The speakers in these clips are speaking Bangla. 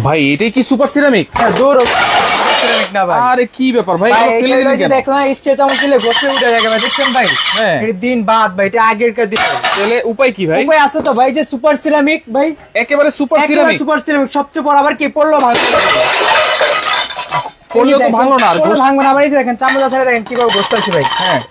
ভাই এটাই কি সুপার সিরামিক? হ্যাঁ দৌড় সিরামিক না ভাই। আরে কি ব্যাপার ভাই, ফেলে দিলেন কেন? দেখো না স্টেজ চামচ দিলে বসে উঠে যাবে ভাই, দেখছেন ভাই? হ্যাঁ এটা দিন বাদ ভাই, এটা আগেরকার দিন। তাহলে উপায় কি ভাই? উপায় আছে তো ভাই, যে সুপার সিরামিক ভাই, একেবারে সুপার সিরামিক। সুপার সিরামিক সবচেয়ে বড়, আবার কি পড়লো ভাঙলো, পড়লেও তো ভাঙলো না, আর ভাঙবে না। আবার এই যে দেখেন চামচ আছে, দেখেন কিভাবে বসতে আছে ভাই। হ্যাঁ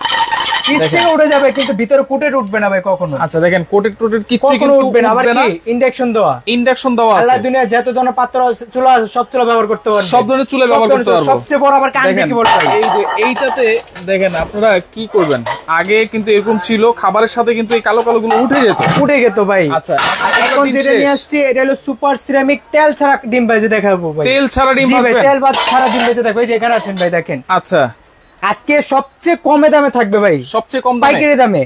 স্টেজে উঠে যাবে কিন্তু ভিতরে কোটেড উঠবে না ভাই কখনো। আচ্ছা দেখেন কোটেড কিছু কখনো উঠবে না। আবার কি ইন্ডাকশন দেওয়া, ইন্ডাকশন দেওয়া আছে। আল্লাহ দুনিয়া যত ধরনের পাত্র চুলা আছে সব চুলা ব্যবহার করতে পারবেন, সব ধরনের চুলা ব্যবহার করতে পারবো। সবচেয়ে বড় আবার কানে কি বলতে এই যে এইটাতে দেখেন আপনারা কি করবেন, আগে কিন্তু এরকম ছিল, খাবারের সাথে কিন্তু এই কালো কালো গুলো উঠে যেত ভাই। আচ্ছা এখন যেটা নিয়ে আসছি এটা হলো সুপার সিরামিক তেল ছাড়া ডিম ভেজে দেখাবো ভাই। তেল ছাড়া ডিম ভাই, তেল বা ছাড়া ডিম ভেজে দেখো। এই যে এখানে আসেন ভাই, দেখেন আচ্ছা আজকে সবচেয়ে কমে দামে থাকবে ভাই, সবচেয়ে কম পাইকারি দামে।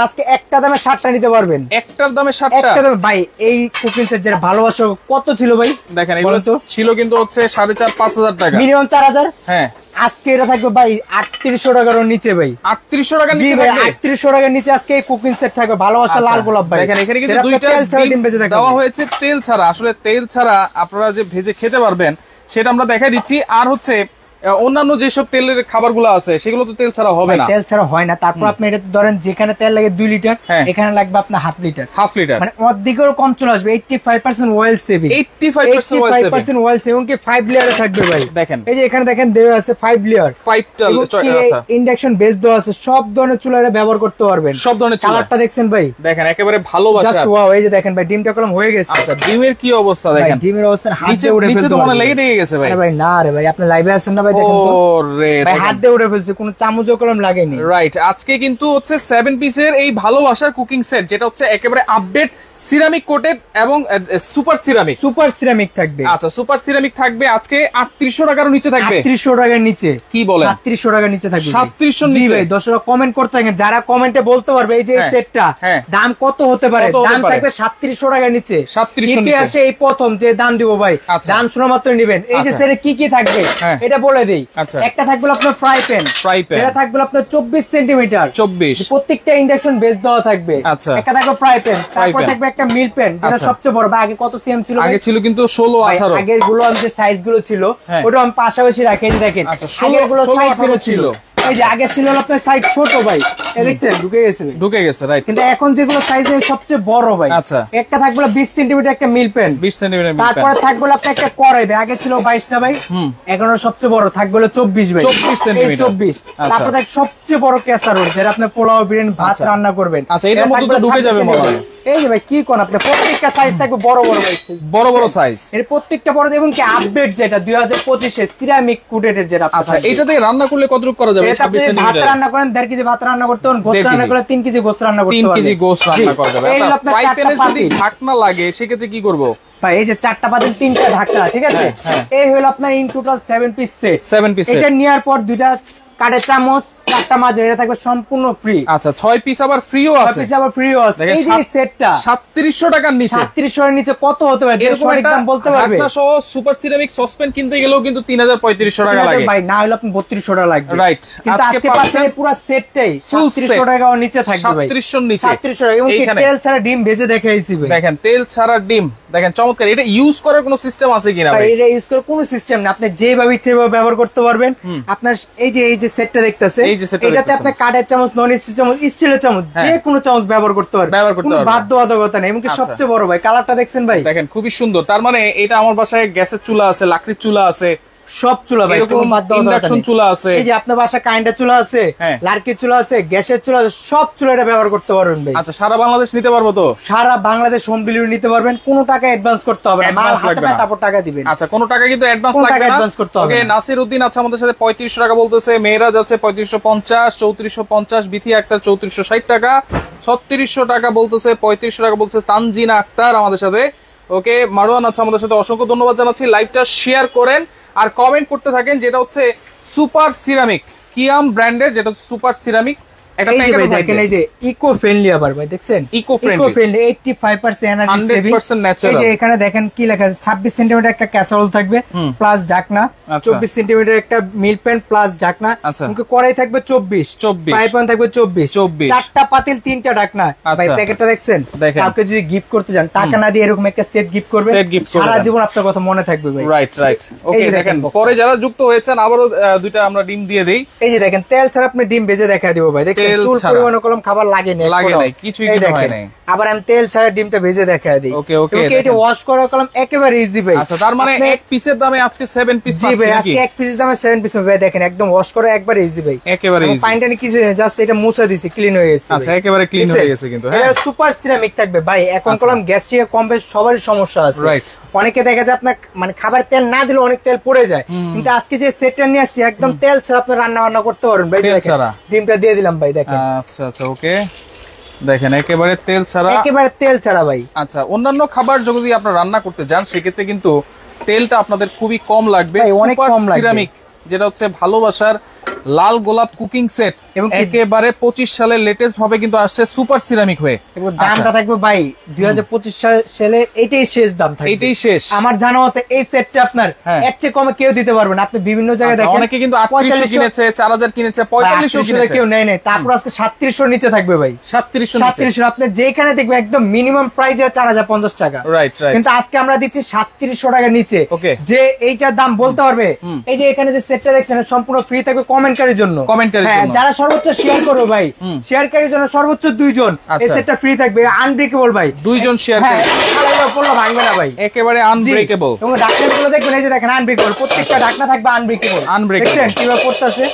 আজকে একটা দামে 60টা নিতে পারবেন, একটার দামে 60টা। একটা দামে ভাই এই কুকিং সেট যেটা ভালোবাসা কত ছিল ভাই, দেখেন এগুলো তো ছিল কিন্তু হচ্ছে 4,500-5,000 টাকা, মিনিমাম 4000। হ্যাঁ আজকে এটা থাকবে ভাই 3800 টাকার নিচে ভাই, 3800 টাকার নিচে। জি ভাই 3800 টাকার নিচে আজকে এই কুকিং সেট থাকবে ভালোবাসা লাল গোলাপ ভাই। দেখেন এখানে কিন্তু দুইটা ডিম দেওয়া হয়েছে তেল ছাড়া। আসলে তেল ছাড়া আপনারা যে ভেজে খেতে পারবেন সেটা আমরা দেখাই দিচ্ছি। আর হচ্ছে অন্যান্য যেসব তেলের খাবারগুলো আছে সেগুলো তো তেল ছাড়া হবে না, তেল ছাড়া হয় না। তারপর আপনি এটা ধরেন যেখানে তেল লাগে 2 লিটার, এখানে লাগবে আপনার হাফ লিটার, মানে অর্ধেকেরও কম চলে আসবে। 85% অয়েল সেভিং, 85% অয়েল সেভিং কি 5 লেয়ারে থাকবে ভাই। দেখেন এই যে এখানে দেখেন দেওয়া আছে 5 লেয়ার, 5টা ইন্ডাকশন বেস দেওয়া আছে। সব ধরনের চুলারে ব্যবহার করতে পারবেন, সব ধরনের চুলা। কালারটা দেখছেন ভাই, দেখেন একেবারে ভালোবাসা, জাস্ট ওয়াও। এই যে দেখেন ভাই ডিমটা কলম হয়ে গেছে। আচ্ছা ডিমের কি অবস্থা দেখেন, ডিমের অবস্থা নিচে নিচে তো মনে লেগে গেছে ভাই। আরে ভাই না রে ভাই, আপনি লাইভে আছেন না ভাই, দেখেন তো ভাই হাত দিয়ে উড়ে ফেলছে, কোনো চামচও কলম লাগেনি। রাইট, আজকে কিন্তু হচ্ছে 7 পিসের এই ভালোবাসার কুকিং সেট, যেটা হচ্ছে একেবারে আপডেট সিরামিক কোটেড এবং সুপার সিরামিক থাকবে। আচ্ছা সুপার সিরামিক থাকবে আজকে 3800 টাকার নিচে থাকবে, 3800 টাকার নিচে। কি বলেন 3700 টাকার নিচে থাকবে, 3700 নিচে। জি ভাই দর্শকরা কমেন্ট করতে থাকেন, যারা কমেন্টে বলতে পারবে এই যে এই সেটটা দাম কত হতে পারে, দাম থাকবে 3700 টাকার নিচে। 3700 নিচে আসে এই প্রথম যে দাম দিব ভাই, দাম শোনা মাত্র নেবেন। এই যে সেটে কি কি থাকবে এটা বলে দেই। একটা থাকবে আপনার ফ্রাই প্যান, যেটা থাকবে আপনার 24 সেন্টিমিটার, 24 প্রত্যেকটা ইন্ডাকশন বেস দেওয়া থাকবে। একটা থাকবে ফ্রাই প্যান, তারপর থাকবে একটা মিল প্যান, যেটা সবচেয়ে বড়। আগে কত সিএম ছিল? আগে ছিল কিন্তু 16-18। আগের গুলো আমি যে সাইজ গুলো ছিল ওটা আমি পাশাপাশি রাখি, দেখেন আগের গুলো সাইজ ছিল। এই যে আগে ছিল আপনার সাইজ ছোট ভাই, দেখছেন ঢুকে গেছে রাইট। কিন্তু এখন যেগুলো সাইজ সবচেয়ে বড় ভাই, একটা থাকবে 20 সেন্টিমিটার একটা মিল প্যান, 20 সেন্টিমিটার। তারপরে থাকবে আপনার একটা কড়াই ভাই, আগে ছিল 22টা ভাই, এখন সবচেয়ে বড় থাকবে 24 ভাই, 24 সেন্টিমিটার 24। তারপর থাকবে সবচেয়ে বড় ক্যাসারোল, যেটা আপনি পোলাও বিরিয়ানি ভাত রান্না করবেন। আচ্ছা এটার মধ্যে তো ঢুকে যাবে মনে হয়। এই যে ভাই কি কোন আপনি প্রত্যেকটা সাইজ থাকবে বড় বড় ভাই, বড় বড় সাইজ। এর প্রত্যেকটা বড়, এবং কি আপডেট যেটা 2025 এর সিরামিক কোটেডের যেটা। আচ্ছা এইটাতে রান্না করলে কতটুকু করা যাবে? 26 সেন্টিমিটার ভাত রান্না করেন 1.5 কেজি ভাত রান্না করতে পারেন, গোশত রান্না করলে 3 কেজি গোশত রান্না করতে পারবেন, 3 কেজি গোশত রান্না করা যাবে। আচ্ছা ফ্রাই প্যানে যদি ঢাকনা লাগে সেক্ষেত্রে কি করব ভাই? এই যে 4টা পাতিল 3টা ঢাকনা, ঠিক আছে। এই হলো আপনার ইন টোটাল 7 পিস সেট। এটা নেয়ার পর 2টা কাঠের চামচ, 4টা মাছ, এটা থাকবে সম্পূর্ণ ফ্রি। আচ্ছা 6 পিস আবার ফ্রিও আছে, 6 পিস আবার ফ্রিও আছে। এই যে সেটটা 3700 টাকার নিচে, 3700 এর নিচে কত হতে পারে এরকম একটা দাম বলতে পারবে? ঢাকনা সহ সুপার সিরামিক সসপ্যান কিনতে গেলেও কিন্তু 3500 টাকা লাগে ভাই, না হলে আপনি 3200 টাকা লাগবে। রাইট, কিন্তু আজকে পাচ্ছেন পুরো সেটটাই 3700 টাকার নিচে থাকবে ভাই, 3700 এর নিচে, 3700 টাকা। এবং তেল ছাড়া ডিম ভেজে দেখাইছি ভাই, দেখেন তেল ছাড়া ডিম, দেখেন চমৎকার। এটা ইউজ করার কোনো সিস্টেম আছে কিনা ভাই? এটা ইউজ করার কোনো সিস্টেম না, আপনি যেভাবে ইচ্ছে সেভাবে ব্যবহার করতে পারবেন। আপনার এই যে সেটটা দেখতেছেন, এটাতে আপনি কাঠের চামচ, নন স্টিল চামচ, স্টিলের চামচ, যে কোনো চামচ ব্যবহার করতে পারবেন, কোনো বাধ্যবাধকতা নেই। এমনকি সবচেয়ে বড় ভাই কালারটা দেখছেন ভাই, দেখেন খুবই সুন্দর। তার মানে এটা আমার বাসায় গ্যাসের চুলা আছে, লাকড়ির চুলা আছে, সব চুলা ভাই, ইন্ডাকশন চুলা আছে। এই যে আপনার বাসায় কারেন্টের চুলা আছে, লাকড়ির চুলা আছে, গ্যাসের চুলা আছে, সব চুলা এটা ব্যবহার করতে পারবেন ভাই। আচ্ছা সারা বাংলাদেশ নিতে পারবো তো? সারা বাংলাদেশ হোম ডেলিভারি নিতে পারবেন, কোনো টাকা অ্যাডভান্স করতে হবে না, মাল হাতে পায় তারপর টাকা দিবেন। আচ্ছা কোনো টাকা কিন্তু অ্যাডভান্স লাগবে না, অ্যাডভান্স করতে হবে। ওকে নাসির উদ্দিন আছে আমাদের সাথে 3500 টাকা বলতেছে, মেহরাজ আছে 3550, 3450, বিথি আক্তার 3460 টাকা, 3600 টাকা বলতেছে, 3500 টাকা বলতেছে তানজিনা আক্তার আমাদের সাথে। ওকে মারওয়ান আছে আমাদের সাথে, অসংখ্য ধন্যবাদ জানাচ্ছি। লাইভটা শেয়ার করেন আর কমেন্ট করতে থাকেন, যেটা হচ্ছে সুপার সিরামিক কিয়াম ব্র্যান্ডের, যেটা সুপার সিরামিক একটা প্যাকেট দেখেন এই যে ইকো ফ্রেন্ডলি আবার ভাই দেখছেন eco friendly 85% energy saving 100% natural. এই যে এখানে দেখেন কি লেখা আছে 26 সেমি একটা ক্যাসারোল থাকবে প্লাস ঢাকনা, 24 সেমি একটা মিল প্যান প্লাস ঢাকনা, মুখে কড়াই থাকবে 24 ফ্রাই প্যান থাকবে 24 চারটা পাতিল তিনটা ঢাকনা। ভাই প্যাকেটটা দেখছেন, কাউকে যদি গিফট করতে যান টাকা না দিয়ে এরকম একটা সেট গিফট করবে, সারা জীবন আপনার কথা মনে থাকবে ভাই। Right right okay. দেখেন পরে যারা যুক্ত হয়েছেন আবারও দুইটা আমরা ডিম দিয়ে দেই। এই যে দেখেন তেল ছাড়া আপনি ডিম ভেজে দেখা দিব ভাই, দেখছেন চুল পরিমাণ কলম খাবার লাগে না, কিছুই কিন্তু হয় না। আবার আমি তেল ছাড়া ডিমটা ভেজে দেখা দিই। ওকে ওকে। এটা ওয়াশ করা কলম একেবারে ইজি ভাই। আচ্ছা তার মানে এক পিসের দামে আজকে 7 পিস পাচ্ছেন? জি ভাই আজকে এক পিসের দামে 7 পিস ভাই। দেখেন একদম ওয়াশ করা একবারে ইজি ভাই, একেবারে ইজি। পানিটা কিছু জাস্ট এটা মুছে দিছি, ক্লিন হয়ে গেছে। আচ্ছা একেবারে ক্লিন হয়ে গেছে কিন্তু। হ্যাঁ এটা সুপার সিরামিক থাকবে ভাই। এখন কলম গ্যাস্ট্রিক কম বেশ সবারই সমস্যা আছে। রাইট। অনেকে দেখা যায় আপনার মানে খাবার তেল না দিলে অনেক তেল পড়ে যায়, কিন্তু আজকে যে সেটটা নিয়ে আসছি একদম তেল ছাড়া আপনি রান্না বান্না করতে পারবেন ভাই। ডিমটা দিয়ে দিলাম ভাই দেখেন। আচ্ছা আচ্ছা ওকে। দেখেন একেবারে তেল ছাড়া, একেবারে তেল ছাড়া ভাই। আচ্ছা অন্যান্য খাবার যদি আপনারা রান্না করতে যান সেক্ষেত্রে কিন্তু তেলটা আপনাদের খুবই কম লাগবে। অনেক কম লাগবে। সিরামিক যেটা হচ্ছে ভালোবাসার লাল গোলাপ কুকিং সেট এবং একেবারে 25 সালের লেটেস্ট ভাবে কিন্তু আসছে সুপার সিরামিক হয়ে। দামটা থাকবে ভাই 2025 সালে এটাই শেষ দাম থাকবে, এটাই শেষ। আমার জানা মতে এই সেটটা আপনার এর চেয়ে কমে কেউ দিতে পারবে না। আপনি বিভিন্ন জায়গায় দেখেন অনেকে কিন্তু 3800 কিনেছে, 4000 কিনেছে, 4500 কিনেছে, কেউ নেয় নাই। তারপর আজকে 3700 নিচে থাকবে ভাই। 3700 আপনি যেখানে দেখবেন একদম মিনিমাম প্রাইস 4050 টাকা। Right right. কিন্তু আজকে আমরা দিচ্ছি 3700 টাকার নিচে। যে এইটার দাম বলতে পারবে, এই যে এখানে যে সেটটা দেখছেন সম্পূর্ণ ফ্রি থাকবে কমেন্টকারীর জন্য। যারা সর্বোচ্চ শেয়ার করবে ভাই, শেয়ারকারীর জন্য সর্বোচ্চ 2 জন এই সেটটা ফ্রি থাকবে। আনব্রেকেবল ভাই, 2 জন শেয়ার করবে, খালাইও পড়লো ভাঙবে না ভাই, একেবারে আনব্রেকেবল। এবং ঢাকনাগুলো দেখবেন এই যে দেখেন আনব্রেকেবল, প্রত্যেকটা ঢাকনা থাকবে আনব্রেকেবল। দেখেন কিভাবে করতেছে,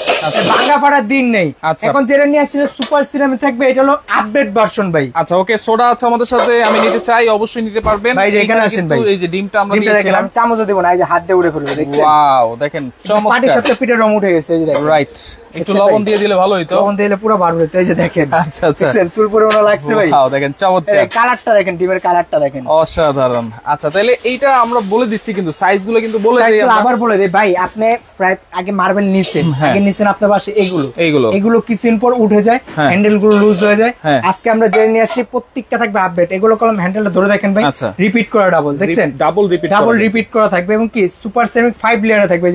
ভাঙা ফাড়ার দিন নেই। এখন যেটা নিয়ে আসছে সুপার সিরামিক থাকবে, এটা হলো আপডেট ভার্সন ভাই। আচ্ছা ওকে। সোডা আছে আমাদের সাথে, আমি নিতে চাই, অবশ্যই নিতে পারবেন ভাই। এখানে আসেন ভাই, এই যে ডিমটা আমরা দিয়েছিলাম, চামচও দেব না, এই যে হাত দিয়ে উড়ে ফেলবে। দেখছেন ওয়াও, দেখেন চমৎকার। পাটির সাথে পিঠের রং উঠে গেছে এই যে দেখেন। রাইট। একটু লবণ দিয়ে দিলে ভালো হইতো, লবণ দিলে পুরো বার হইতো। এই যে দেখেন। আচ্ছা আচ্ছা। দেখেন চুল পরিমাণ লাগছে ভাই। ওয়াও দেখেন চমৎকার। কালারটা দেখেন, ডিমের কালারটা দেখেন, অসাধারণ। আচ্ছা তাহলে এইটা আমরা বলে দিচ্ছি, কিন্তু সাইজগুলো কিন্তু বলে দেই, আবার বলে দেই ভাই। আপনি প্রায় আগে মার্বেল নিছেন, আগে নিছেন আপনার পাশে এগুলো কিছুদিন পর উঠে যায়, হ্যান্ডেল গুলো লুজ হয়ে যায়। আজকে আমরা যে নিয়ে আসছি প্রত্যেকটা থাকবে আপডেট। এগুলো কলম হ্যান্ডেলটা ধরে দেখেন ভাই, রিপিট করা ডাবল, দেখছেন ডাবল রিপিট করা থাকবে এবং কি সুপার সিরামিক 5 লেয়ারে থাকবে।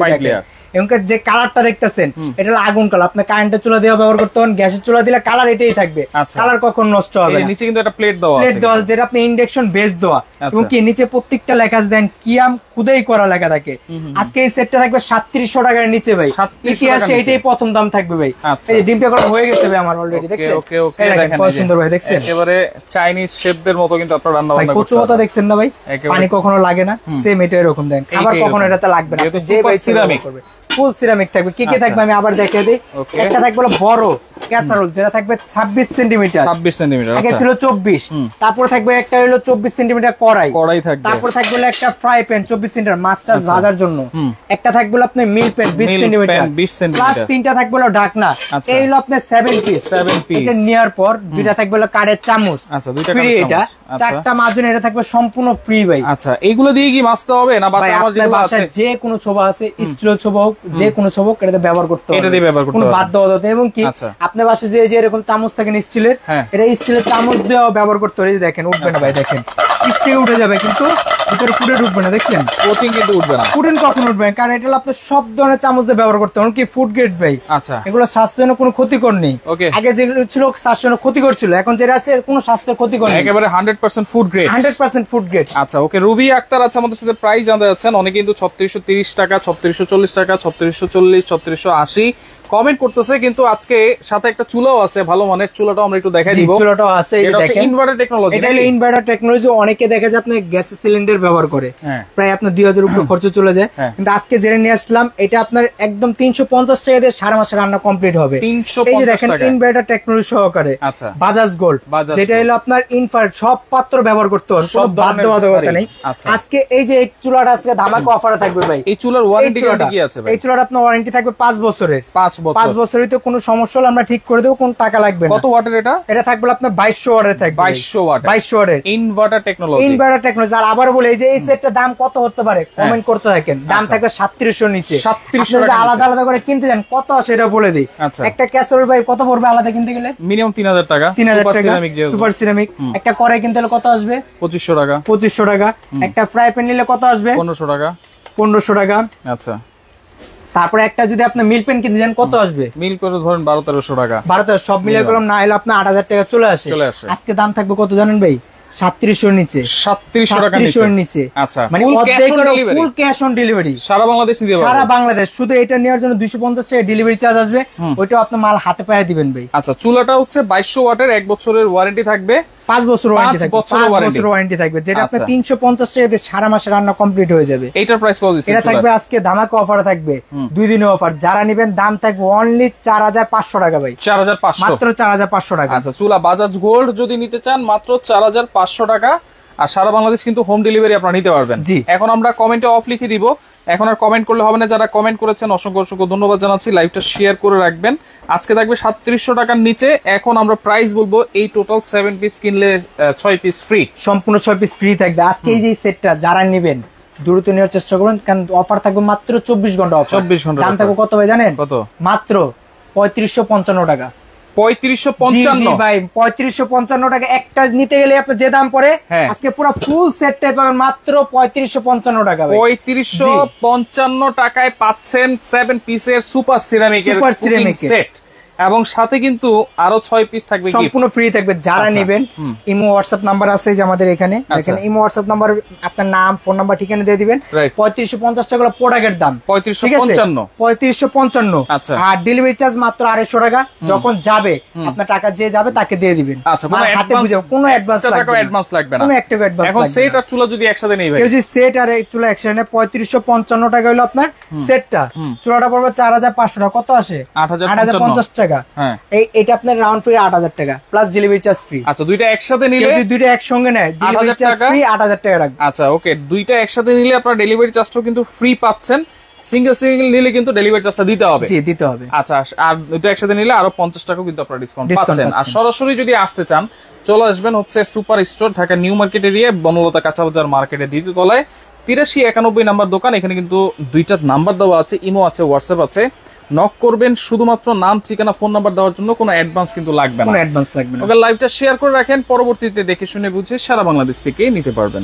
এবং যে কালারটা দেখতেছেন এটা হলো আগুন কালার। আপনি কারেন্টের চুলা দিয়ে ব্যবহার করতে পারেন, গ্যাসের চুলা দিলে কালার এটাই থাকবে, কালার কখনো নষ্ট হবে না। নিচে কিন্তু একটা প্লেট দেওয়া আছে, যেটা আপনি ইন্ডাকশন বেস দেওয়া, এবং কি নিচে প্রত্যেকটা লেখা দেন কিয়াম খুদাই করা লেখা থাকে। আজকে এই সেটটা থাকবে 3700 টাকার নিচে ভাই। ইতিহাসে এটাই প্রথম দাম থাকবে ভাই। এই ডিমটা করা হয়ে গেছে ভাই আমার অলরেডি, দেখছেন। ওকে ওকে। দেখেন কত সুন্দর ভাই, দেখছেন একেবারে চাইনিজ শেফদের মতো কিন্তু আপনারা রান্না বান্না করতে কচুটা দেখছেন না ভাই, পানি কখনো লাগে না, সেম এটা এরকম দেন, খাবার কখনো এটাতে লাগবে না। যে ভাই সিরামিক করবে ফুল সিরামিক থাকবে। কি কি থাকবে আমি আবার দেখিয়ে দিই। একটা থাকবে বড় ক্যাসারোল, যেটা থাকবে 26 সেন্টিমিটার, আগে ছিল 24। তারপর থাকবে একটা হলো 24 সেন্টিমিটার কড়াই থাকবে। তারপর থাকবে একটা ফ্রাই প্যান 24 সেন্টিমিটার মাছটা ভাজার জন্য। একটা থাকবে আপনার মিল প্যান 20 সেন্টিমিটার, প্লাস তিনটা থাকবে ঢাকনা। এই হলো আপনার 7 পিস। এটা নেওয়ার পর দুইটা থাকবে কাঠের চামচ ফ্রি। এটা চারটা মাজন, এটা থাকবে সম্পূর্ণ ফ্রি ভাই। আচ্ছা এইগুলো দিয়ে কি মাছতে হবে না বাসায়? আমার যেগুলো আছে যে কোনো ছোবা আছে, স্টিলের ছোবা হোক, যে কোনো ছোবা এটাতে ব্যবহার করতে হবে, এটা দিয়ে ব্যবহার করতে হবে, কোনো বাদ দেওয়া হতে। এবং কি আপনার বাসায় যে এরকম চামচ থাকেন স্টিলের, এটা স্টিলের চামচ দেওয়া ব্যবহার করতে হবে। দেখেন উঠবে না ভাই, দেখেন স্টিল উঠে যাবে কিন্তু ভিতরে ফুডের উঠবে না, দেখছেন কোটিং কিন্তু উঠবে না, ফুডেন কখন উঠবে না, কারণ এটা আপনার সব ধরনের চামচ দিয়ে ব্যবহার করতে হবে। কি ফুড গ্রেড ভাই। আচ্ছা এগুলো স্বাস্থ্যের জন্য কোনো ক্ষতিকর নেই। আগে যেগুলো ছিল স্বাস্থ্যের জন্য ক্ষতিকর ছিল, এখন যেটা আছে কোনো স্বাস্থ্যের ক্ষতিকর নেই, একেবারে 100% ফুড গ্রেড, 100% ফুড গ্রেড। আচ্ছা ওকে। রুবি আক্তার আছে আমাদের সাথে, প্রাইস জানতে যাচ্ছেন। অনেকে কিন্তু 3630 টাকা, 3640 টাকা, 3640, 3680 কমেন্ট করতেছে, কিন্তু আজকে সাথে একটা চুলাও আছে, ভালো মানের চুলাটাও আমরা একটু দেখাই দিব। চুলাটাও আছে, এটা হচ্ছে ইনভার্টার টেকনোলজি। এটা হলো ইনভার্টার টেকনোলজি। অনেকে দেখা যায় আপনি গ্যাস সিলিন্ডার ব্যবহার করে, প্রায় আপনার 2000 উপরে খরচ চলে যায়। কিন্তু আজকে জেনে নিয়ে আসলাম, এটা আপনার একদম 350 টাকা দিয়ে সারা মাসে রান্না কমপ্লিট হবে। এই যে দেখেন ইনভার্টার টেকনোলজি সহকারে বাজাজ গোল্ড, যেটা হলো আপনার ইনফ্রারেড সব পাত্র ব্যবহার করতে হবে, কোনো বাদ দেওয়া দরকার নেই। আজকে এই যে চুলাটা আজকে ধামাকা অফারে থাকবে ভাই। এই চুলার ওয়ারেন্টি কি আছে ভাই? এই চুলার আপনার ওয়ারেন্টি থাকবে 5 বছরের। 5 5 বছরের তো কোনো সমস্যা হলে আমরা ঠিক করে দেব, কোন টাকা লাগবে না। কত ওয়াটের এটা? এটা থাকবে আপনার 2200 ওয়াটের থাকবে। 2200 ওয়াটের ইনভার্টার টেকনোলজি। Inverter technology. আর আবার বলে এই যে এই সেটটার দাম কত হতে পারে কমেন্ট করতে থাকেন। দাম থাকবে 3700 নিচে। 3700 টাকা আলাদা আলাদা করে কিনতে যান কত আসে এটা বলে দিই। একটা ক্যাসেরোল ভাই কত পড়বে আলাদা কিনতে গেলে? মিনিমাম 3000 টাকা। সুপার সিরামিক যে সুপার সিরামিক। একটা কড়াই কিনতে হলে কত আসবে? 2500 টাকা। 2500 টাকা। একটা ফ্রাই প্যান নিলে কত আসবে? 1500 টাকা। 1500 টাকা। আচ্ছা। তারপরে একটা যদি আপনি মিল পেন কিনতে যান কত আসবে? মিল করে ধরেন 1200-1300 টাকা। 1200 সব মিলে করলাম না হলে আপনার 8000 টাকা চলে আসে। আজকে দাম থাকবে কত জানেন ভাই? 3700 নিচে। 3700 টাকা নিচে। আচ্ছা, মানে ফুল ক্যাশ অন ডেলিভারি সারা বাংলাদেশ নিতে পারবেন। সারা বাংলাদেশ। শুধু এটা নেওয়ার জন্য 250 টাকা ডেলিভারি চার্জ আসবে, ওইটাও আপনি মাল হাতে পায়ে দিবেন ভাই। আচ্ছা, চুলাটা হচ্ছে 2200 ওয়াটের, 1 বছরের ওয়ারেন্টি থাকবে। 5 বছর ওয়ারেন্টি থাকবে। 5 বছর ওয়ারেন্টি থাকবে, যেটা আপনি 350 টাকাতে সারা মাসে রান্না কমপ্লিট হয়ে যাবে। এইটার প্রাইস কত দিচ্ছেন? এটা থাকবে আজকে ধামাকা অফারে থাকবে, 2 দিনের অফার। যারা নেবেন দাম থাকবে অনলি 4500 টাকা ভাই। 4500, মাত্র 4500 টাকা। আচ্ছা, চুলা বাজাজ গোল্ড যদি নিতে চান মাত্র 4500 টাকা। আর সারা বাংলাদেশ কিন্তু হোম ডেলিভারি আপনারা নিতে পারবেন। এখন আমরা কমেন্টে অফ লিখে দিব, এখন আর কমেন্ট করলে হবে না। যারা কমেন্ট করেছেন অসংখ্য অসংখ্য ধন্যবাদ জানাচ্ছি। লাইভটা শেয়ার করে রাখবেন। আজকে থাকবে 3700 টাকার নিচে। এখন আমরা প্রাইস বলবো, এই টোটাল 7 পিস কিনলে 6 পিস ফ্রি, সম্পূর্ণ 6 পিস ফ্রি থাকবে। আজকে এই যে সেটটা যারা নেবেন দ্রুত নেওয়ার চেষ্টা করবেন, কারণ অফার থাকবে মাত্র 24 ঘন্টা অফার। 24 ঘন্টা দাম থাকবে কত ভাই জানেন? কত? মাত্র 3555 টাকা। 3555 ভাই, 3555 টাকা। একটা নিতে গেলে আপনি যে দাম পড়ে, আজকে পুরো ফুল সেটটাই পাবেন মাত্র 3555 টাকা ভাই। 3555 টাকায় পাচ্ছেন 7 পিসের সুপার সিরামিকের সেট, এবং সাথে কিন্তু আরো 6 পিস থাকবে, সম্পূর্ণ ফ্রি থাকবে। যারা নেবেন ইমো হোয়াটসআপ নাম্বার আছে যে আমাদের এখানে, দেখেন ইমো হোয়াটসআপ নাম্বার, আপনার নাম ফোন নাম্বার ঠিকানা দিয়ে দিবেন। 3550 টাকা প্রোডাক্টের দাম। 3555। আচ্ছা। আর ডেলিভারি চার্জ মাত্র 250 টাকা। যখন যাবে আপনার টাকা যে যাবে তাকে দিয়ে দিবেন। আচ্ছা, কোনো অ্যাডভান্স লাগবে না। কোনো একটা অ্যাডভান্স এখন সেট আর চুলা যদি একসাথে নেই ভাই, কেউ যদি সেট আর চুলা একসাথে নেয় 3555 টাকা হলো আপনার সেটটা। চুলাটা পড়বে 4500 টাকা। কত আসে? 8050 টাকা। এটা আপনার রাউন্ড ফ্রি 8000 টাকা প্লাস ডেলিভারি চার্জ ফ্রি। আচ্ছা, দুইটা একসাথে নিলে, যদি দুইটা একসঙ্গে নেয় ডেলিভারি চার্জ ফ্রি 8000 টাকা রাখবে। আচ্ছা, ওকে, দুইটা একসাথে নিলে আপনারা ডেলিভারি চার্জটাও কিন্তু ফ্রি পাচ্ছেন। সিঙ্গেল নিলে কিন্তু ডেলিভারি চার্জটা দিতে হবে। জি, দিতে হবে। আচ্ছা, আর দুইটা একসাথে নিলে আরো 50 টাকা কিন্তু আপনারা ডিসকাউন্ট পাচ্ছেন। আর সরাসরি যদি আসতে চান চলে আসবেন হচ্ছে super store, Dhaka new market area, Banalata কাঁচা বাজার মার্কেটের দ্বিতীয় তলায় 8391 নাম্বার দোকান। এখানে কিন্তু দুইটা নাম্বার দেওয়া আছে, ইমো আছে, হোয়াটসঅ্যাপ আছে। নক করবেন শুধুমাত্র নাম, ঠিকানা, ফোন নাম্বার দেওয়ার জন্য। কোনো অ্যাডভান্স কিন্তু লাগবে না। কোনো অ্যাডভান্স লাগবে না। ওকে, লাইভটা শেয়ার করে রাখেন, পরবর্তীতে দেখে শুনে বুঝে সারা বাংলাদেশ থেকে নিতে পারবেন।